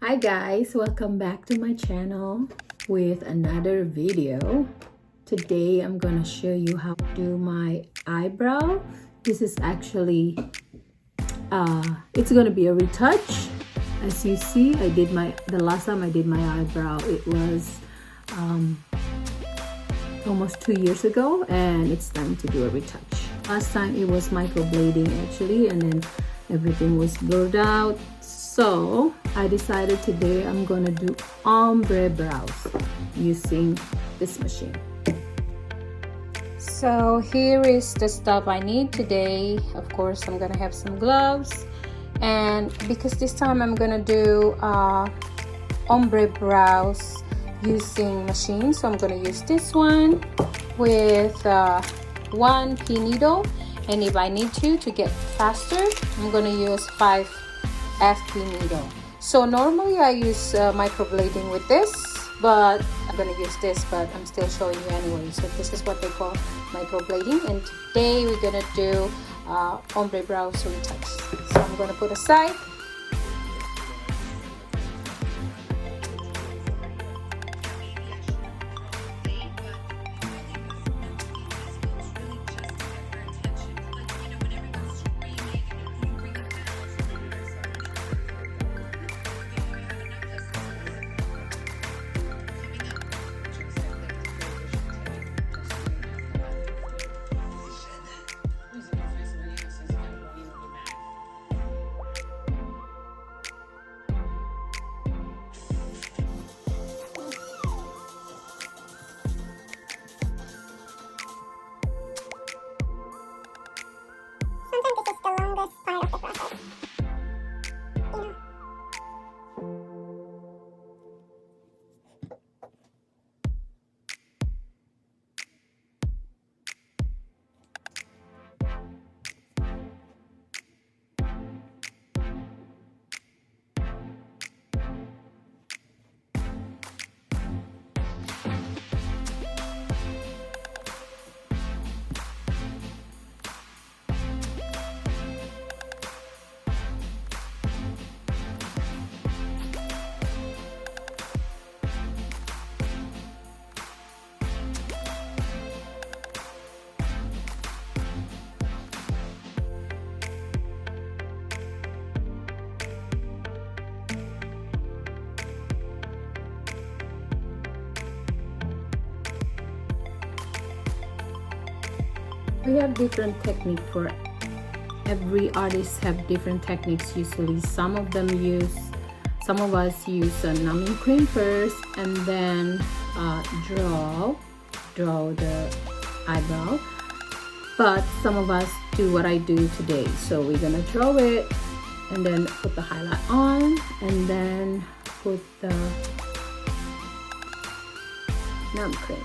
Hi guys, welcome back to my channel with another video. Today I'm gonna show you how to do my eyebrow. This is actually it's gonna be a retouch. As you see, the last time I did my eyebrow, it was almost 2 years ago, and it's time to do a retouch. Last time it was microblading actually, and then everything was blurred out. So I decided today I'm gonna do ombre brows using this machine. So here is the stuff I need today. Of course, I'm gonna have some gloves, and because this time I'm gonna do ombre brows using machine, so I'm gonna use this one with one pea needle, and if I need to get faster, I'm gonna use 5 FP needle. So normally I use microblading with this, but I'm gonna use this, but I'm still showing you anyway. So this is what they call microblading, and today we're gonna do ombre brows retouch. So I'm gonna put aside. Sometimes this is the longest part of the process. We have different technique for every artist have different techniques. Usually some of us use a numbing cream first, and then draw the eyebrow, but some of us do what I do today. So we're gonna draw it and then put the highlight on, and then put the numb cream.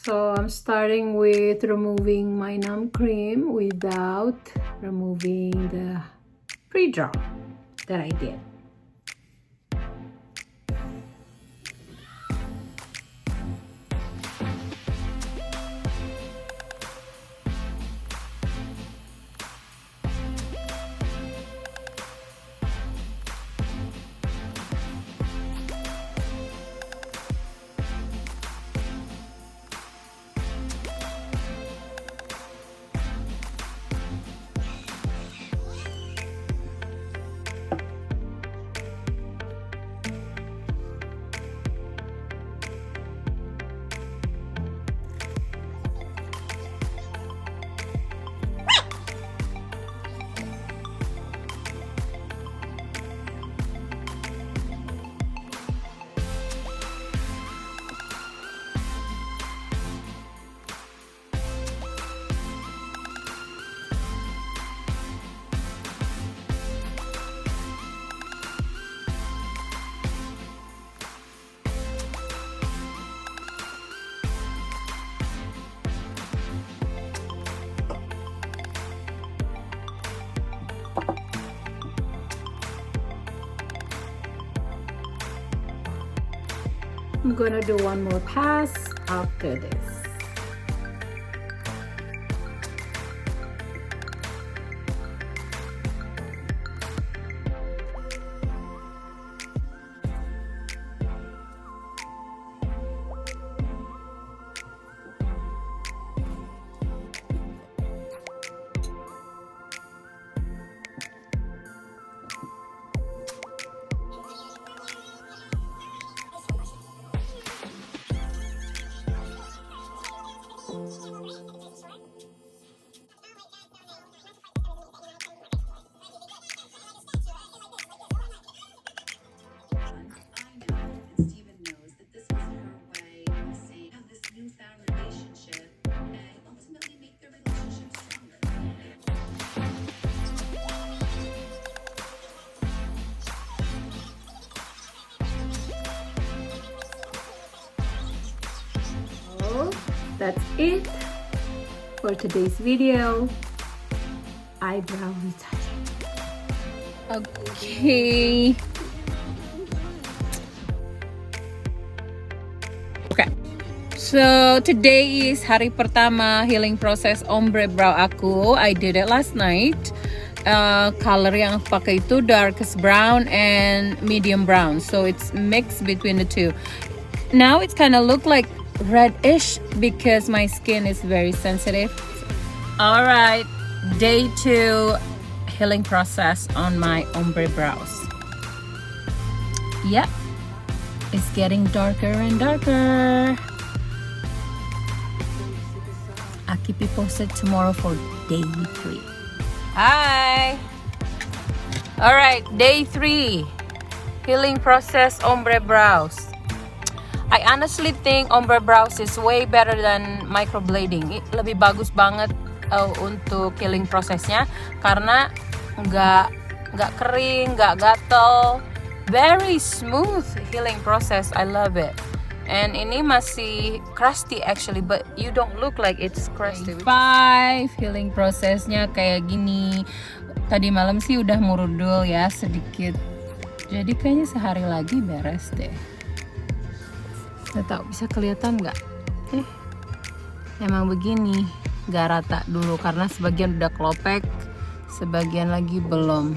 So I'm starting with removing my numb cream without removing the pre-draw that I did. I'm gonna do one more pass after this. That's it for today's video. Eyebrow retouching. Okay. Okay. So today is hari pertama healing process ombre brow aku. I did it last night. Color yang aku pakai itu darkest brown and medium brown. So it's mixed between the two. Now it's kind of look like reddish because my skin is very sensitive. All right, day 2 healing process on my ombre brows. Yep, it's getting darker and darker. I'll keep you posted tomorrow for day 3. Hi. All right, day 3 healing process ombre brows. I honestly think ombre brows is way better than microblading. Lebih bagus banget untuk healing prosesnya karena nggak kering, nggak gatel, very smooth healing process. I love it. And ini masih crusty actually, but you don't look like it's crusty. 5 healing prosesnya kayak gini. Tadi malam sih udah murudul ya sedikit. Jadi kayaknya sehari lagi beres deh. Nggak tahu bisa kelihatan nggak? Emang begini, nggak rata dulu karena sebagian udah kelopek, sebagian lagi belum.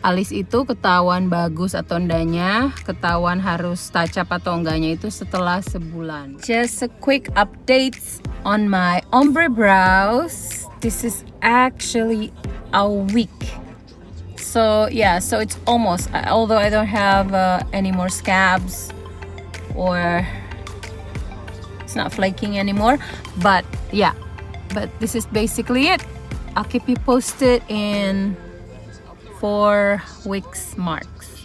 Alis itu ketahuan bagus atau enggaknya, ketahuan harus touch up atau enggaknya itu setelah sebulan. Just a quick updates on my ombre brows. This is actually a week. So yeah, so it's almost, although I don't have any more scabs, or it's not flaking anymore, but yeah, but this is basically it. I'll keep you posted in 4 weeks marks.